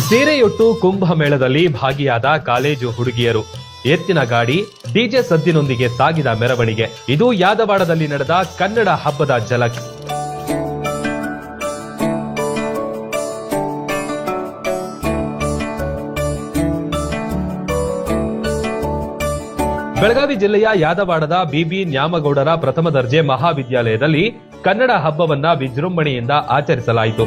ಸೀರೆಯುಟ್ಟು ಕುಂಭಮೇಳದಲ್ಲಿ ಭಾಗಿಯಾದ ಕಾಲೇಜು ಹುಡುಗಿಯರು, ಎತ್ತಿನ ಗಾಡಿ, ಡಿಜೆ ಸದ್ದಿನೊಂದಿಗೆ ಸಾಗಿದ ಮೆರವಣಿಗೆ. ಇದು ಯಾದವಾಡದಲ್ಲಿ ನಡೆದ ಕನ್ನಡ ಹಬ್ಬದ ಝಲಕ್. ಬೆಳಗಾವಿ ಜಿಲ್ಲೆಯ ಯಾದವಾಡದ ಬಿಬಿ ನ್ಯಾಮಗೌಡರ ಪ್ರಥಮ ದರ್ಜೆ ಮಹಾವಿದ್ಯಾಲಯದಲ್ಲಿ ಕನ್ನಡ ಹಬ್ಬವನ್ನ ವಿಜೃಂಭಣೆಯಿಂದ ಆಚರಿಸಲಾಯಿತು.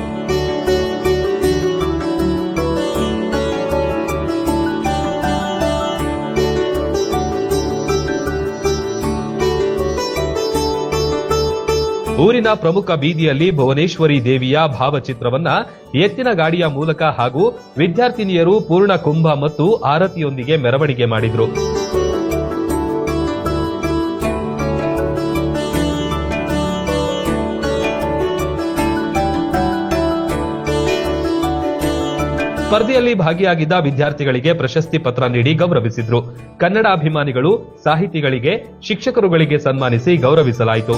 ಊರಿನ ಪ್ರಮುಖ ಬೀದಿಯಲ್ಲಿ ಭುವನೇಶ್ವರಿ ದೇವಿಯ ಭಾವಚಿತ್ರವನ್ನ ಎತ್ತಿನ ಗಾಡಿಯ ಮೂಲಕ ಹಾಗೂ ವಿದ್ಯಾರ್ಥಿನಿಯರು ಪೂರ್ಣ ಕುಂಭ ಮತ್ತು ಆರತಿಯೊಂದಿಗೆ ಮೆರವಣಿಗೆ ಮಾಡಿದರು. ಸ್ಪರ್ಧೆಯಲ್ಲಿ ಭಾಗಿಯಾಗಿದ್ದ ವಿದ್ಯಾರ್ಥಿಗಳಿಗೆ ಪ್ರಶಸ್ತಿ ಪತ್ರ ನೀಡಿ ಗೌರವಿಸಿದ್ರು. ಕನ್ನಡ ಅಭಿಮಾನಿಗಳು, ಸಾಹಿತಿಗಳಿಗೆ, ಶಿಕ್ಷಕರುಗಳಿಗೆ ಸನ್ಮಾನಿಸಿ ಗೌರವಿಸಲಾಯಿತು.